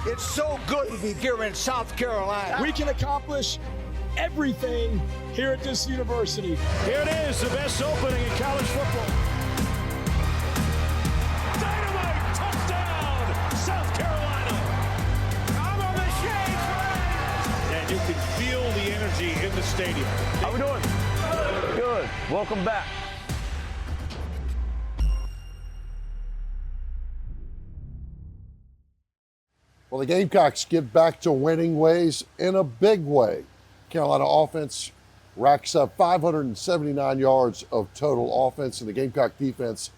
It's so good to be here in South Carolina. We can accomplish everything here at this university. Here it is, the best opening in college football. Dynamite touchdown, South Carolina. I'm on the shades, man. And you can feel the energy in the stadium. How we doing? Good. Welcome back. Well, the Gamecocks get back to winning ways in a big way. Carolina offense racks up 579 yards of total offense, and the Gamecock defense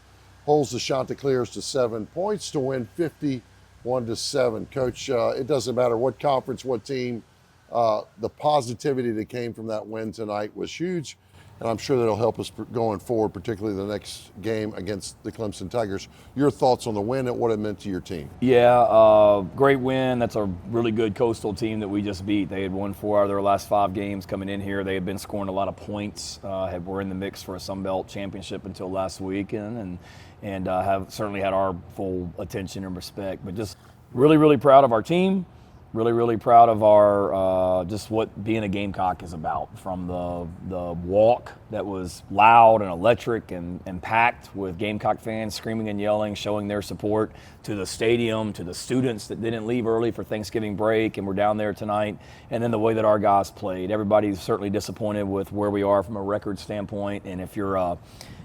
holds the Chanticleers to 7 points to win 51-7. Coach, it doesn't matter what conference, what team, the positivity that came from that win tonight was huge, and I'm sure that'll help us going forward, particularly the next game against the Clemson Tigers. Your thoughts on the win and what it meant to your team? Yeah, great win. That's a really good Coastal team that we just beat. They had won 4 out of their last 5 games coming in here. They had been scoring a lot of points, were in the mix for a Sun Belt championship until last weekend, and have certainly had our full attention and respect. But just really, really proud of our team. Really, really proud of our just what being a Gamecock is about. From the walk that was loud and electric and packed with Gamecock fans screaming and yelling, showing their support, to the stadium, to the students that didn't leave early for Thanksgiving break and were down there tonight, and then the way that our guys played. Everybody's certainly disappointed with where we are from a record standpoint, and if you're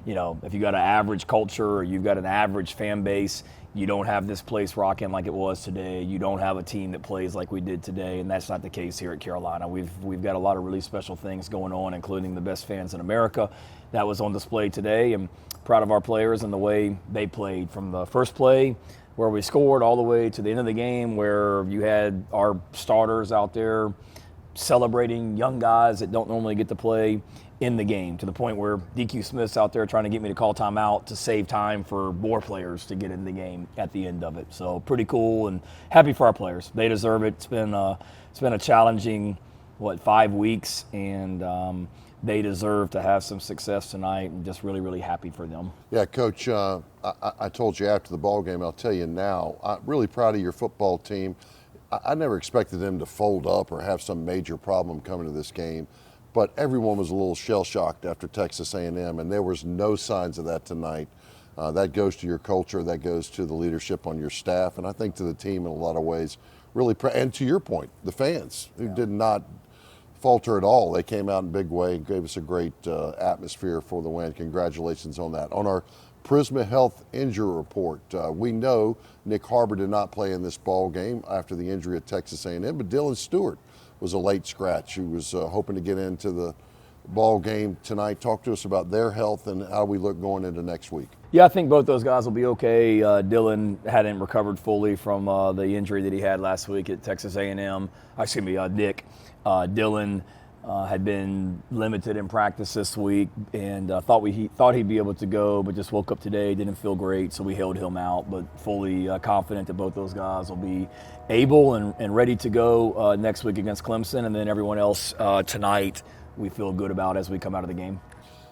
if you got an average culture or you've got an average fan base, you don't have this place rocking like it was today. You don't have a team that plays like we did today, and that's not the case here at Carolina. We've got a lot of really special things going on, including the best fans in America. That was on display today, and proud of our players and the way they played, from the first play where we scored all the way to the end of the game where you had our starters out there celebrating young guys that don't normally get to play in the game, to the point where DQ Smith's out there trying to get me to call timeout to save time for more players to get in the game at the end of it. So pretty cool, and happy for our players. They deserve it. It's been a challenging 5 weeks, and they deserve to have some success tonight, and just really, really happy for them. Yeah, Coach, I told you after the ball game, I'll tell you now, I'm really proud of your football team. I never expected them to fold up or have some major problem coming to this game, but everyone was a little shell-shocked after Texas A&M, and there was no signs of that tonight. That goes to your culture, that goes to the leadership on your staff, and I think to the team in a lot of ways. Really, and to your point, the fans who did not falter at all. They came out in a big way and gave us a great atmosphere for the win. Congratulations on that. On our Prisma Health injury report, we know Nick Harbor did not play in this ball game after the injury at Texas A&M, but Dylan Stewart was a late scratch who was hoping to get into the ball game tonight. Talk to us about their health and how we look going into next week. Yeah, I think both those guys will be okay. Dylan hadn't recovered fully from the injury that he had last week at Texas A&M. Nick. Dylan had been limited in practice this week, and thought he'd be able to go, but just woke up today, didn't feel great, so we held him out. But fully confident that both those guys will be able and ready to go next week against Clemson, and then everyone else tonight we feel good about as we come out of the game.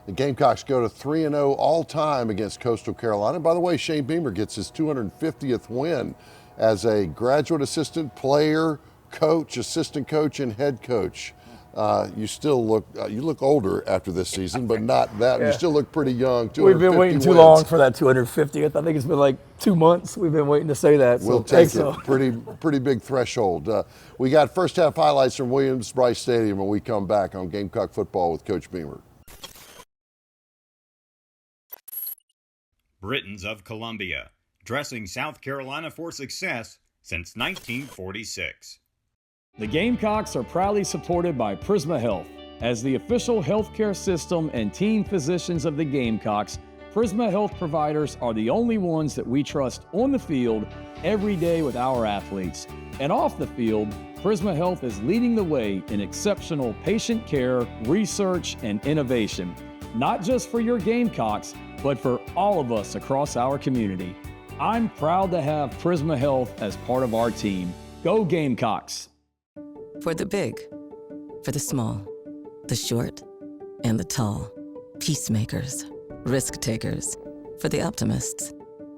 The Gamecocks go to 3-0 all-time against Coastal Carolina. By the way, Shane Beamer gets his 250th win as a graduate assistant, player, coach, assistant coach, and head coach. You still look older after this season, but not that. Yeah. You still look pretty young. We've been waiting too long for that 250th. I think it's been like 2 months. We've been waiting to say that. We'll take it. Pretty big threshold. We got first half highlights from Williams-Brice Stadium when we come back on Gamecock Football with Coach Beamer. Britons of Columbia, dressing South Carolina for success since 1946. The Gamecocks are proudly supported by Prisma Health. As the official healthcare system and team physicians of the Gamecocks, Prisma Health providers are the only ones that we trust on the field every day with our athletes. And off the field, Prisma Health is leading the way in exceptional patient care, research, and innovation, not just for your Gamecocks, but for all of us across our community. I'm proud to have Prisma Health as part of our team. Go Gamecocks! For the big, for the small, the short, and the tall. Peacemakers, risk takers. For the optimists,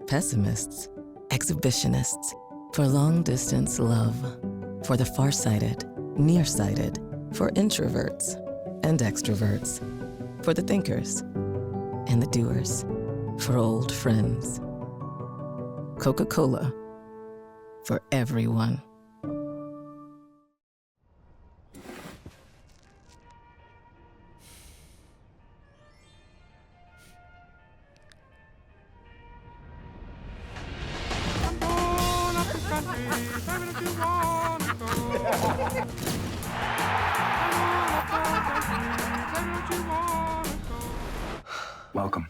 pessimists, exhibitionists. For long-distance love. For the far-sighted, nearsighted. For introverts and extroverts. For the thinkers and the doers. For old friends. Coca-Cola. For everyone. Welcome.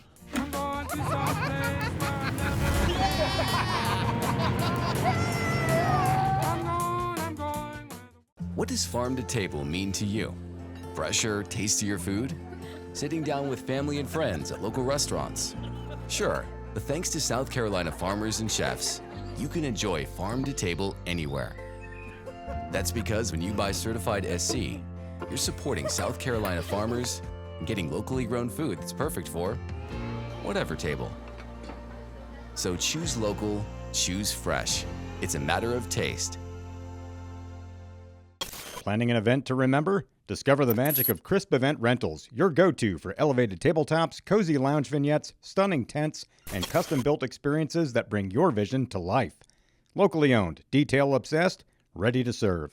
What does farm to table mean to you? Fresher, tastier food? Sitting down with family and friends at local restaurants? Sure, but thanks to South Carolina farmers and chefs, you can enjoy farm to table anywhere. That's because when you buy certified SC, you're supporting South Carolina farmers and getting locally grown food that's perfect for whatever table. So choose local, choose fresh. It's a matter of taste. Planning an event to remember? Discover the magic of Crisp Event Rentals, your go-to for elevated tabletops, cozy lounge vignettes, stunning tents, and custom-built experiences that bring your vision to life. Locally owned, detail-obsessed, ready to serve.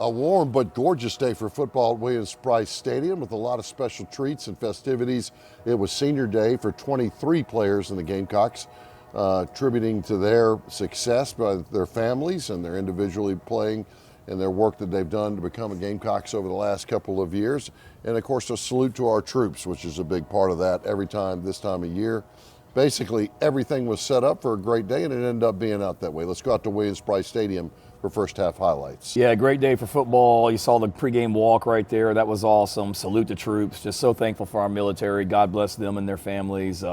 A warm but gorgeous day for football at Williams-Brice Stadium with a lot of special treats and festivities. It was senior day for 23 players in the Gamecocks, attributing to their success by their families and their individually playing and their work that they've done to become a Gamecocks over the last couple of years. And of course, a salute to our troops, which is a big part of that every time this time of year. Basically, everything was set up for a great day, and it ended up being out that way. Let's go out to Williams-Brice Stadium for first half highlights. Yeah, great day for football. You saw the pregame walk right there. That was awesome. Salute the troops. Just so thankful for our military. God bless them and their families.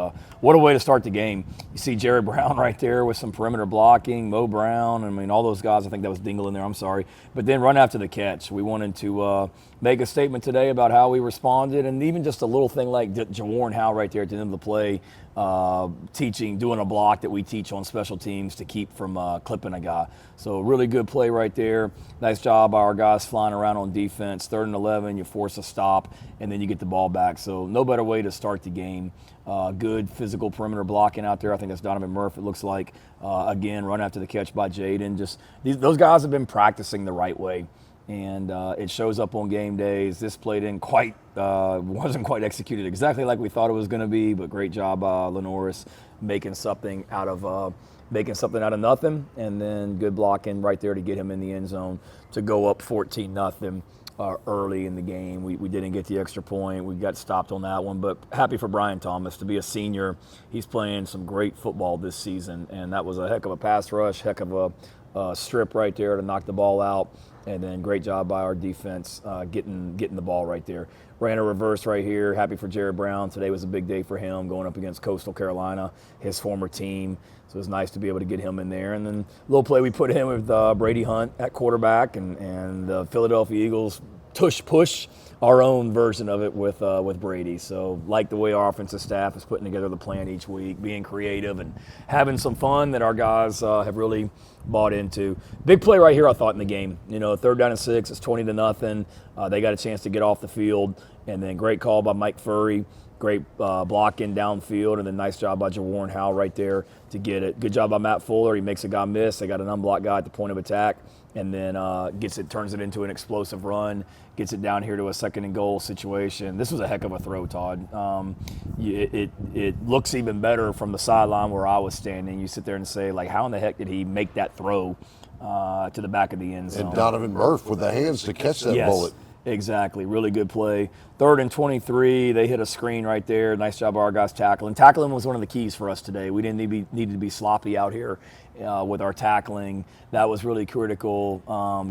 What a way to start the game. You see Jerry Brown right there with some perimeter blocking, Mo Brown. I mean, all those guys. I think that was Dingle in there. I'm sorry. But then run after the catch. We wanted to make a statement today about how we responded, and even just a little thing like Jaworn Howe right there at the end of the play, doing a block that we teach on special teams to keep from clipping a guy. So really good play right there. Nice job by our guys flying around on defense. 3rd and 11, you force a stop, and then you get the ball back. So no better way to start the game. Good physical perimeter blocking out there. I think that's Donovan Murphy, it looks like. Again, run after the catch by Jaden. Those guys have been practicing the right way. And it shows up on game days. This play wasn't quite executed exactly like we thought it was going to be, but great job by Lenoris making something out of nothing, and then good blocking right there to get him in the end zone to go up 14-0 early in the game. We didn't get the extra point. We got stopped on that one, but happy for Brian Thomas to be a senior. He's playing some great football this season, and that was a heck of a pass rush, heck of a strip right there to knock the ball out. And then great job by our defense getting the ball right there. Ran a reverse right here. Happy for Jared Brown. Today was a big day for him going up against Coastal Carolina, his former team. So it was nice to be able to get him in there. And then a little play we put in with Brady Hunt at quarterback, and the Philadelphia Eagles push our own version of it with Brady. So like the way our offensive staff is putting together the plan each week, being creative and having some fun that our guys have really bought into. Big play right here, I thought, in the game. 3rd down and 6, it's 20-0. They got a chance to get off the field, and then great call by Mike Furry. Great blocking downfield, and then nice job by Jaworn Howe right there to get it. Good job by Matt Fuller. He makes a guy miss. They got an unblocked guy at the point of attack, and then turns it into an explosive run, gets it down here to a 2nd and goal situation. This was a heck of a throw, Todd. It looks even better from the sideline where I was standing. You sit there and say, like, how in the heck did he make that throw to the back of the end zone? And Donovan Murphy with the hands to catch that bullet. Exactly. Really good play. 3rd and 23. They hit a screen right there. Nice job by our guys tackling. Tackling was one of the keys for us today. We didn't need to be sloppy out here with our tackling. That was really critical.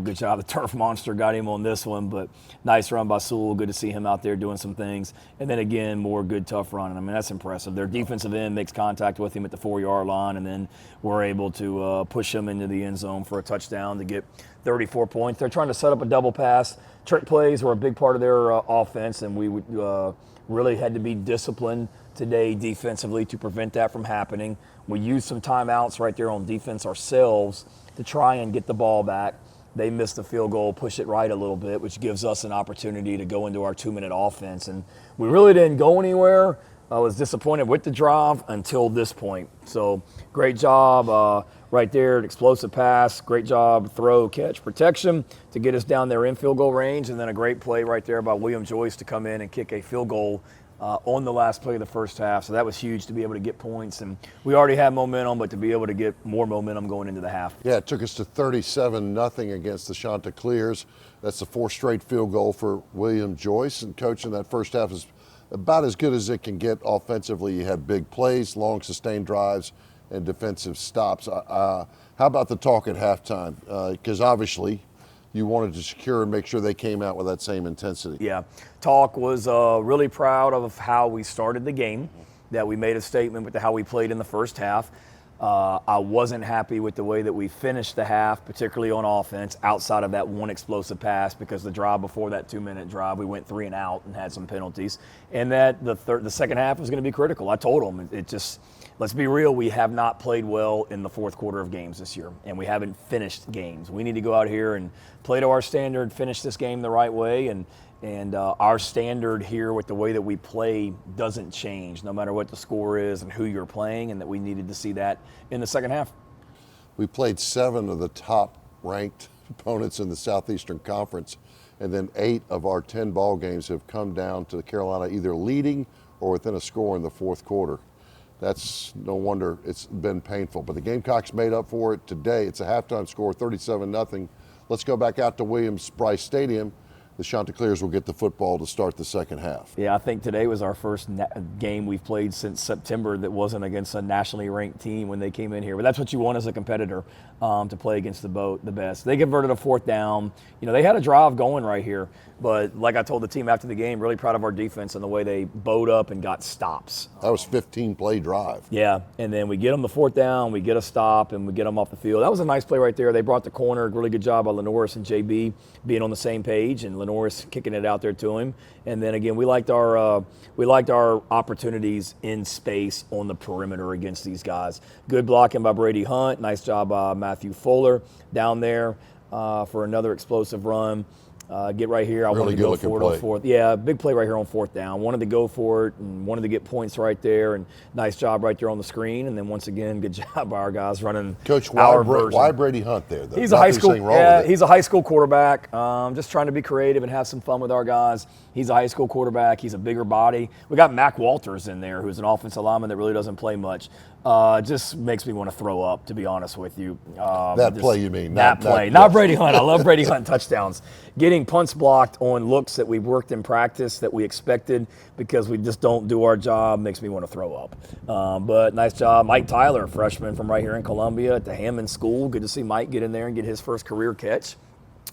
Good job. The turf monster got him on this one, but nice run by Sewell. Good to see him out there doing some things. And then again, more good tough running. I mean, that's impressive. Their defensive end makes contact with him at the 4-yard line, and then we're able to push him into the end zone for a touchdown to get 34 points. They're trying to set up a double pass. Trick plays were a big part of their offense, and we would really had to be disciplined today defensively to prevent that from happening. We used some timeouts right there on defense ourselves to try and get the ball back. They missed the field goal, push it right a little bit, which gives us an opportunity to go into our 2-minute offense. And we really didn't go anywhere. I was disappointed with the drive until this point. So great job right there, an explosive pass. Great job, throw, catch, protection to get us down there in field goal range. And then a great play right there by William Joyce to come in and kick a field goal on the last play of the first half. So that was huge to be able to get points. And we already had momentum, but to be able to get more momentum going into the half. Yeah, it took us to 37-0 against the Chanticleers. That's the 4th straight field goal for William Joyce. And coach in that first half is about as good as it can get offensively. You had big plays, long sustained drives, and defensive stops. How about the talk at halftime? Because obviously you wanted to secure and make sure they came out with that same intensity. Yeah, talk was really proud of how we started the game, that we made a statement with how we played in the first half. I wasn't happy with the way that we finished the half, particularly on offense, outside of that one explosive pass, because the drive before that 2-minute drive, we went 3 and out and had some penalties. And that the second half was going to be critical. I told them, let's be real, we have not played well in the fourth quarter of games this year, and we haven't finished games. We need to go out here and play to our standard, finish this game the right way, and our standard here with the way that we play doesn't change no matter what the score is and who you're playing, and that we needed to see that in the second half. We played 7 of the top-ranked opponents in the Southeastern Conference, and then 8 of our 10 ball games have come down to Carolina either leading or within a score in the fourth quarter. That's no wonder it's been painful. But the Gamecocks made up for it today. It's a halftime score, 37-0. Let's go back out to Williams-Brice Stadium. The Chanticleers will get the football to start the second half. Yeah, I think today was our first game we've played since September that wasn't against a nationally ranked team when they came in here. But that's what you want as a competitor, to play against the best. They converted a 4th down. They had a drive going right here. But like I told the team after the game, really proud of our defense and the way they bowed up and got stops. That was 15-play drive. Yeah, and then we get them the 4th down, we get a stop, and we get them off the field. That was a nice play right there. They brought the corner. Really good job by Lenoris and JB being on the same page, and Lenoris kicking it out there to him. And then again, we liked our opportunities in space on the perimeter against these guys. Good blocking by Brady Hunt. Nice job by Matthew Fuller down there for another explosive run. Get right here. I wanted to go for it on 4th. Yeah, big play right here on 4th down. Wanted to go for it and wanted to get points right there. And nice job right there on the screen. And then once again, good job by our guys running. Coach, our version. Why Brady Hunt there, though? He's a high school. Yeah, he's a high school quarterback. Just trying to be creative and have some fun with our guys. He's a high school quarterback. He's a bigger body. We got Mac Walters in there, who's an offensive lineman that really doesn't play much. Just makes me want to throw up, to be honest with you. Play, you mean? Not Brady Hunt. I love Brady Hunt touchdowns. Getting punts blocked on looks that we've worked in practice that we expected because we just don't do our job makes me want to throw up. But nice job. Mike Tyler, freshman from right here in Columbia at the Hammond School. Good to see Mike get in there and get his first career catch.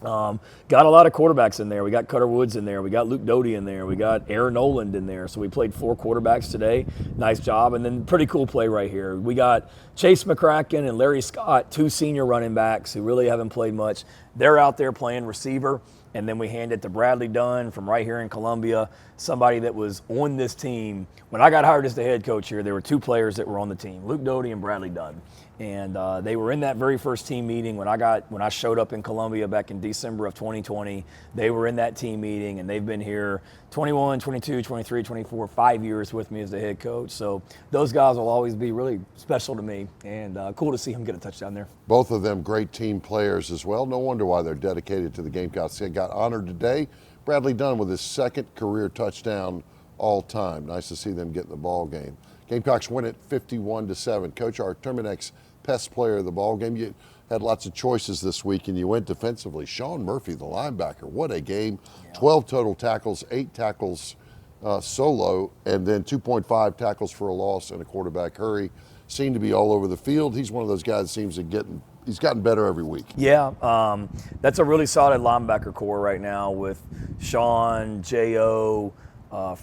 Got a lot of quarterbacks in there. We got Cutter Woods in there. We got Luke Doty in there. We got Aaron Noland in there. So we played 4 quarterbacks today. Nice job. And then pretty cool play right here. We got Chase McCracken and Larry Scott, 2 senior running backs who really haven't played much. They're out there playing receiver. And then we hand it to Bradley Dunn from right here in Columbia, somebody that was on this team. When I got hired as the head coach here, there were 2 players that were on the team, Luke Doty and Bradley Dunn. And they were in that very first team meeting when I showed up in Columbia back in December of 2020. They were in that team meeting, and they've been here 21, 22, 23, 24, 5 years with me as the head coach. So those guys will always be really special to me, and cool to see him get a touchdown there. Both of them great team players as well. No wonder why they're dedicated to the Gamecocks. They got honored today. Bradley Dunn with his 2nd career touchdown all time. Nice to see them get in the ball game. Gamecocks win it 51-7. Coach, our Terminex best player of the ball game. You had lots of choices this week, and you went defensively. Sean Murphy, the linebacker, what a game. Yeah. 12 total tackles, 8 tackles solo, and then 2.5 tackles for a loss and a quarterback hurry. Seemed to be all over the field. He's one of those guys that seems to he's gotten better every week. Yeah, that's a really solid linebacker core right now with Sean, J.O.,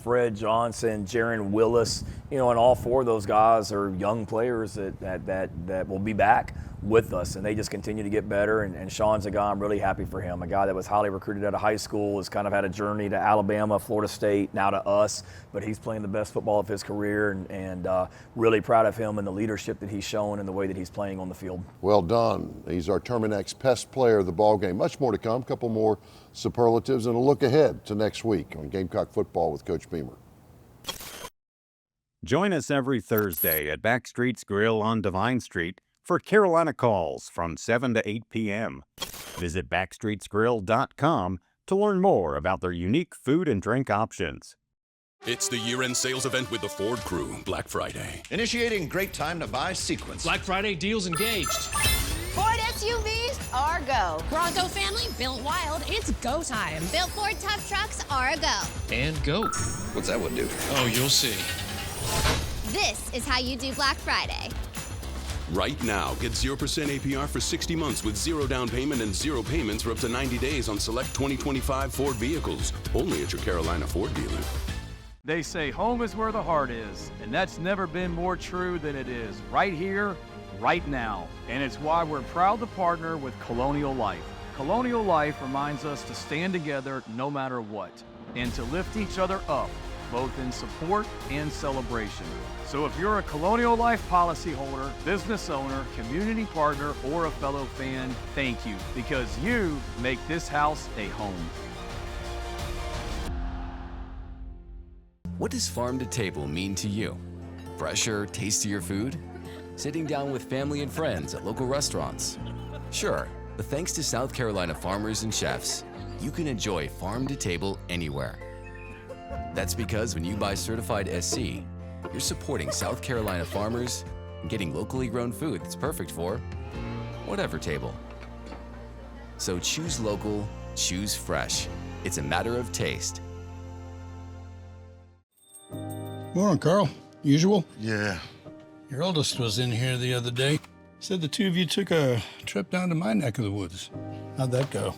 Fred Johnson, Jaron Willis, and all 4 of those guys are young players that will be back with us, and they just continue to get better. And Sean's a guy, I'm really happy for him, a guy that was highly recruited out of high school, has kind of had a journey to Alabama, Florida State, now to us, but he's playing the best football of his career, and really proud of him and the leadership that he's shown and the way that he's playing on the field. Well done. He's our Terminex Pest Player of the ball game. Much more to come, a couple more superlatives, and a look ahead to next week on Gamecock Football with Coach Beamer. Join us every Thursday at Backstreet's Grill on Devine Street for Carolina Calls from 7 to 8 p.m. Visit backstreetsgrill.com to learn more about their unique food and drink options. It's the year-end sales event with the Ford crew, Black Friday. Initiating great time to buy sequence. Black Friday deals engaged. Ford SUVs are go. Bronco family built wild, it's go time. Built Ford tough trucks are a go. And go. What's that one do? Oh, you'll see. This is how you do Black Friday. Right now, get 0% APR for 60 months with 0 down payment and 0 payments for up to 90 days on select 2025 Ford vehicles. Only at your Carolina Ford dealer. They say home is where the heart is, and that's never been more true than it is right here, right now. And it's why we're proud to partner with Colonial Life. Colonial Life reminds us to stand together no matter what, and to lift each other up, both in support and celebration. So if you're a Colonial Life policyholder, business owner, community partner, or a fellow fan, thank you, because you make this house a home. What does farm to table mean to you? Fresher, tastier food? Sitting down with family and friends at local restaurants? Sure, but thanks to South Carolina farmers and chefs, you can enjoy farm to table anywhere. That's because when you buy certified SC, you're supporting South Carolina farmers and getting locally grown food that's perfect for whatever table. So choose local, choose fresh. It's a matter of taste. Morning, Carl. Usual? Yeah. Your oldest was in here the other day. Said the two of you took a trip down to my neck of the woods. How'd that go?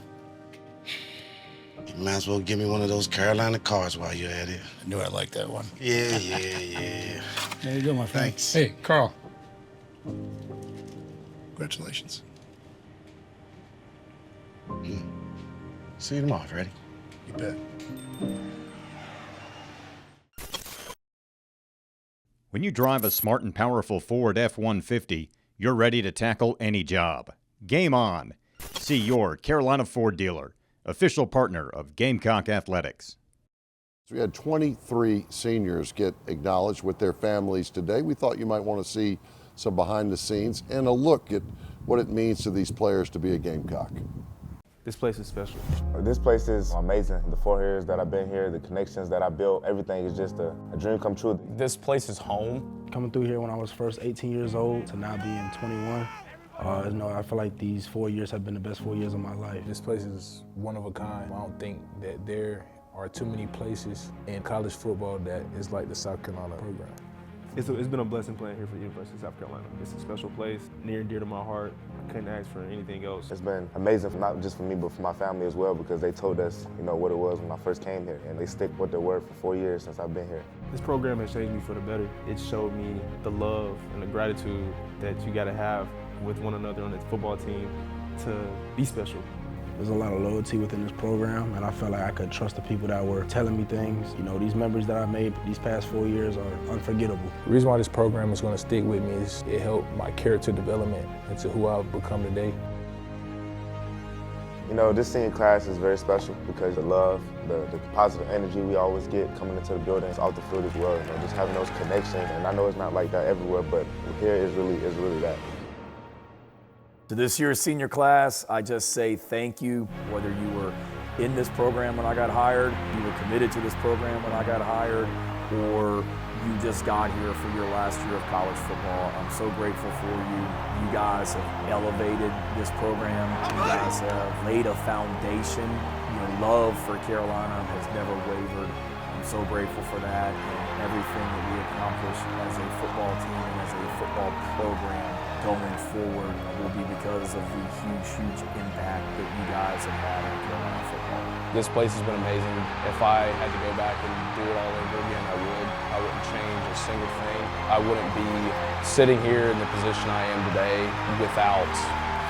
You might as well give me one of those Carolina cards while you're at it. I knew I'd like that one. Yeah. There you go, my friend. Thanks. Hey, Carl. Congratulations. See you tomorrow, Freddie. You bet. When you drive a smart and powerful Ford F-150, you're ready to tackle any job. Game on! See your Carolina Ford dealer, official partner of Gamecock Athletics. We had 23 seniors get acknowledged with their families today. We thought you might want to see some behind the scenes and a look at what it means to these players to be a Gamecock. This place is special. This place is amazing. The 4 years that I've been here, the connections that I built, everything is just a dream come true. This place is home. Coming through here when I was first 18 years old to now being 21, I feel like these 4 years have been the best 4 years of my life. This place is one of a kind. I don't think that there are too many places in college football that is like the South Carolina program. It's been a blessing playing here for the University of South Carolina. It's a special place, near and dear to my heart. I couldn't ask for anything else. It's been amazing, not just for me, but for my family as well, because they told us, what it was when I first came here, and they stick with their word for 4 years since I've been here. This program has changed me for the better. It showed me the love and the gratitude that you gotta have with one another on the football team to be special. There's a lot of loyalty within this program, and I felt like I could trust the people that were telling me things. These memories that I made these past 4 years are unforgettable. The reason why this program is going to stick with me is it helped my character development into who I've become today. This senior class is very special because the love, the positive energy we always get coming into the building is off the field as well. Just having those connections, and I know it's not like that everywhere, but here is really that. To this year's senior class, I just say thank you, whether you were in this program when I got hired, you were committed to this program when I got hired, or you just got here for your last year of college football. I'm so grateful for you. You guys have elevated this program. You guys have laid a foundation. Your love for Carolina has never wavered. I'm so grateful for that and everything that we accomplished as a football team and as a football program. going forward will be because of the huge impact that you guys have had on Carolina football. This place has been amazing. If I had to go back and do it all over again, I would. I wouldn't change a single thing. I wouldn't be sitting here in the position I am today without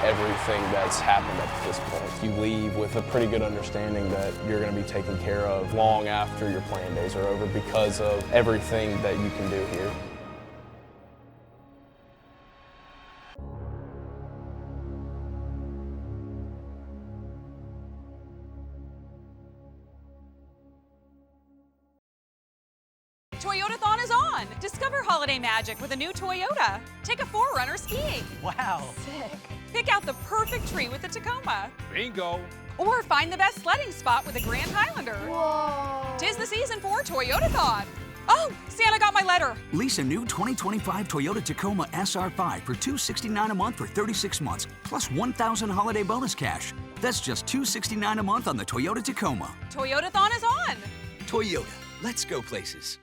everything that's happened up to this point. You leave with a pretty good understanding that you're going to be taken care of long after your playing days are over because of everything that you can do here. Toyotathon is on! Discover holiday magic with a new Toyota. Take a 4Runner skiing. Wow. Sick. Pick out the perfect tree with the Tacoma. Bingo. Or find the best sledding spot with the Grand Highlander. Whoa. 'Tis the season for Toyotathon. Oh, Santa got my letter. Lease a new 2025 Toyota Tacoma SR5 for $269 a month for 36 months, plus $1,000 holiday bonus cash. That's just $269 a month on the Toyota Tacoma. Toyotathon is on. Toyota, let's go places.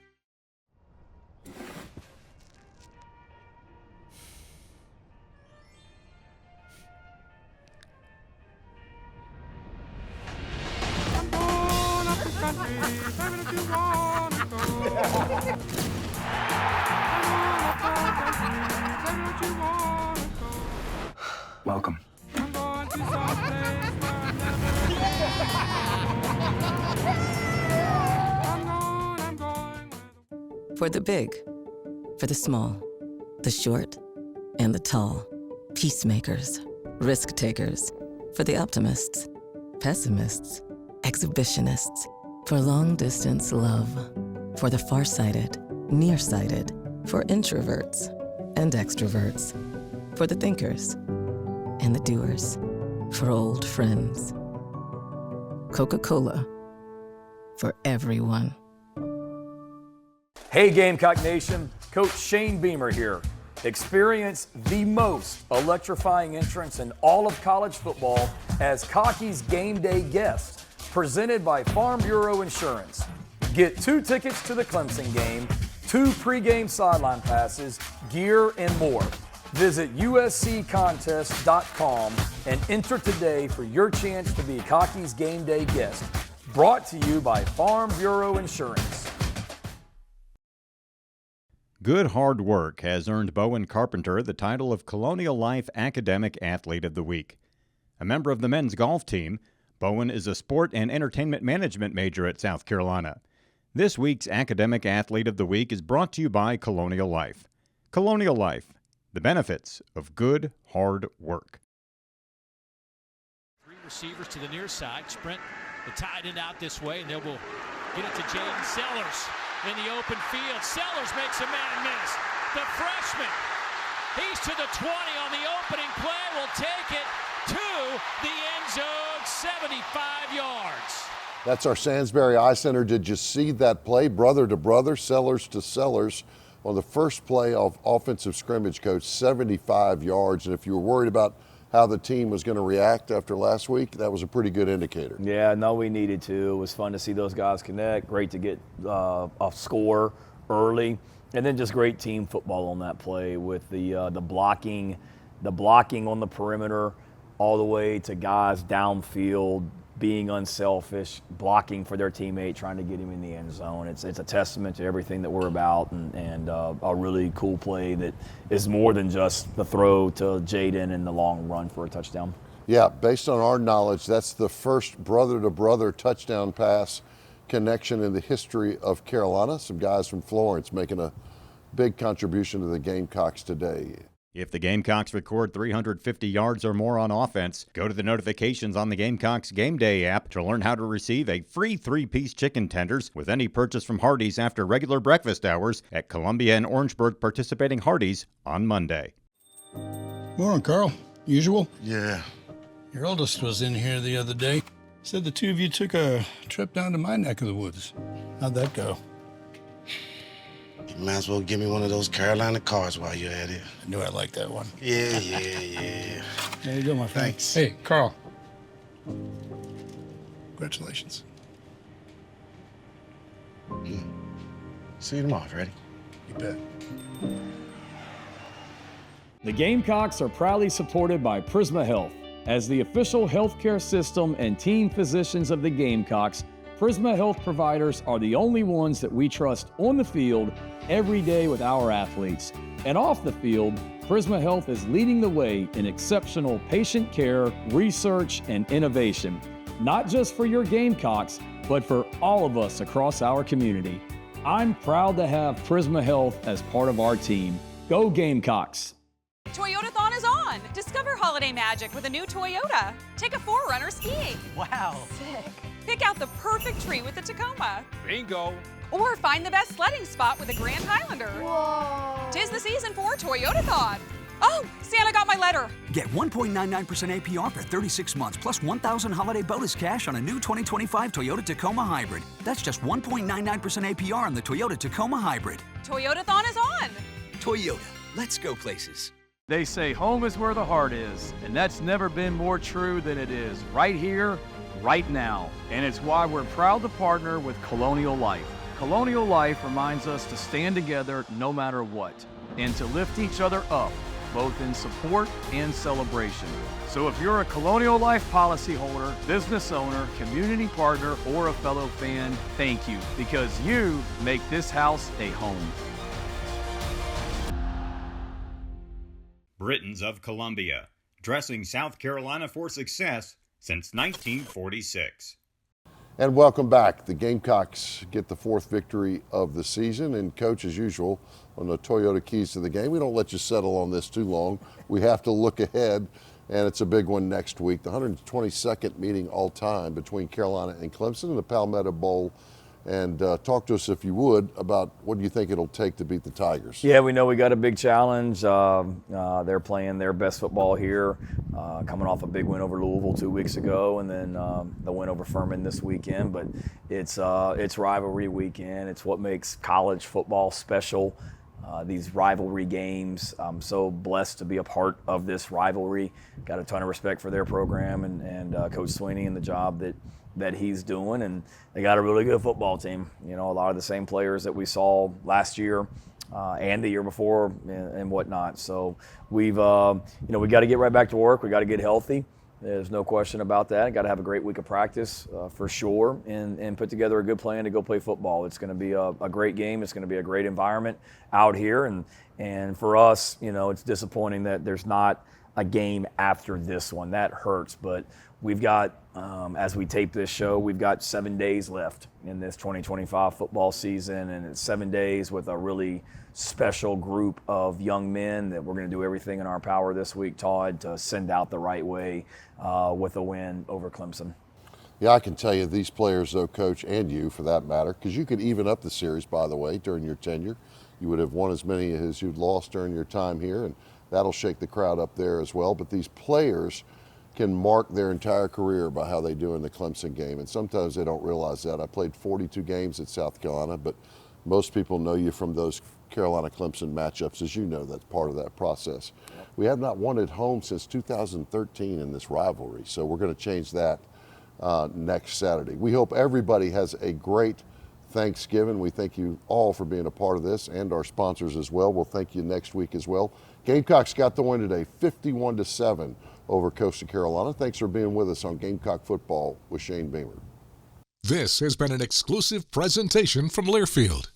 Welcome. For the big, for the small, the short, and the tall. Peacemakers, risk takers. For the optimists, pessimists, exhibitionists. For long distance love. For the farsighted, nearsighted. For introverts and extroverts. For the thinkers and the doers. For old friends. Coca-Cola. For everyone. Hey Gamecock Nation, Coach Shane Beamer here. Experience the most electrifying entrance in all of college football as Cocky's Game Day guest, presented by Farm Bureau Insurance. Get 2 tickets to the Clemson game, 2 pregame sideline passes, gear, and more. Visit usccontest.com and enter today for your chance to be Cocky's Game Day guest. Brought to you by Farm Bureau Insurance. Good hard work has earned Bowen Carpenter the title of Colonial Life Academic Athlete of the Week. A member of the men's golf team, Bowen is a sport and entertainment management major at South Carolina. This week's Academic Athlete of the Week is brought to you by Colonial Life. Colonial Life, the benefits of good hard work. 3 receivers to the near side. Sprint the tight end out this way, and they will get it to Jaden Sellers in the open field. Sellers makes a man miss. The freshman, he's to the 20 on the opening play, will take it to the end zone, 75 yards. That's our Sansbury Eye Center. Did you see that play? Brother to brother, Sellers to Sellers. On the first play of offensive scrimmage, coach, 75 yards. And if you were worried about how the team was going to react after last week, that was a pretty good indicator. Yeah, no, we needed to. It was fun to see those guys connect. Great to get a score early, and then just great team football on that play with the blocking on the perimeter, all the way to guys downfield being unselfish, blocking for their teammate, trying to get him in the end zone. It's a testament to everything that we're about, and a really cool play that is more than just the throw to Jaden and the long run for a touchdown. Yeah, based on our knowledge, that's the first brother-to-brother touchdown pass connection in the history of Carolina. Some guys from Florence making a big contribution to the Gamecocks today. If the Gamecocks record 350 yards or more on offense, go to the notifications on the Gamecocks Game Day app to learn how to receive a free 3-piece chicken tenders with any purchase from Hardee's after regular breakfast hours at Columbia and Orangeburg participating Hardee's on Monday. Morning, Carl. Usual? Yeah. Your oldest was in here the other day. Said the 2 of you took a trip down to my neck of the woods. How'd that go? You might as well give me one of those Carolina cars while you're at it. I knew I'd like that one. Yeah. There you go, my friend. Thanks. Hey, Carl. Congratulations. See you tomorrow, Freddie. You bet. The Gamecocks are proudly supported by Prisma Health. As the official healthcare system and team physicians of the Gamecocks, Prisma Health providers are the only ones that we trust on the field every day with our athletes. And off the field, Prisma Health is leading the way in exceptional patient care, research, and innovation, not just for your Gamecocks, but for all of us across our community. I'm proud to have Prisma Health as part of our team. Go Gamecocks! Toyotathon is on! Discover holiday magic with a new Toyota. Take a 4Runner skiing. Wow. Sick. Pick out the perfect tree with the Tacoma. Bingo. Or find the best sledding spot with the Grand Highlander. Whoa. 'Tis the season for Toyotathon. Oh, Santa got my letter. Get 1.99% APR for 36 months plus 1,000 holiday bonus cash on a new 2025 Toyota Tacoma Hybrid. That's just 1.99% APR on the Toyota Tacoma Hybrid. Toyotathon is on. Toyota, let's go places. They say home is where the heart is, and that's never been more true than it is right here, right now. And it's why we're proud to partner with Colonial Life. Colonial Life reminds us to stand together no matter what, and to lift each other up, both in support and celebration. So if you're a Colonial Life policyholder, business owner, community partner, or a fellow fan, thank you, because you make this house a home. Britons of Columbia, dressing South Carolina for success since 1946. And welcome back. The Gamecocks get the fourth victory of the season. And Coach, as usual, on the Toyota keys to the game, we don't let you settle on this too long. We have to look ahead, and it's a big one next week. The 122nd meeting all time between Carolina and Clemson in the Palmetto Bowl. And talk to us, if you would, about what do you think it'll take to beat the Tigers? Yeah, we know we got a big challenge. They're playing their best football here, coming off a big win over Louisville 2 weeks ago, and then the win over Furman this weekend. But it's rivalry weekend. It's what makes college football special. These rivalry games. I'm so blessed to be a part of this rivalry. Got a ton of respect for their program and Coach Sweeney and the job that he's doing, and they got a really good football team. You know, a lot of the same players that we saw last year and the year before and whatnot. So we got to get right back to work. We got to get healthy. There's no question about that. Got to have a great week of practice for sure, and put together a good plan to go play football. It's going to be a great game. It's going to be a great environment out here, and for us, you know, it's disappointing that there's not a game after this one. That hurts, but we've got, as we tape this show, we've got 7 days left in this 2025 football season, and it's 7 days with a really special group of young men that we're going to do everything in our power this week, Todd, to send out the right way with a win over Clemson. Yeah, I can tell you these players, though, Coach, and you for that matter, because you could even up the series, by the way, during your tenure. You would have won as many as you'd lost during your time here, and that'll shake the crowd up there as well. But these players can mark their entire career by how they do in the Clemson game, and sometimes they don't realize that. I played 42 games at South Carolina, but most people know you from those Carolina-Clemson matchups. As you know, that's part of that process. We have not won at home since 2013 in this rivalry, so we're going to change that next Saturday. We hope everybody has a great Thanksgiving. We thank you all for being a part of this, and our sponsors as well. We'll thank you next week as well. Gamecocks got the win today, 51-7 over Coastal Carolina. Thanks for being with us on Gamecock Football with Shane Beamer. This has been an exclusive presentation from Learfield.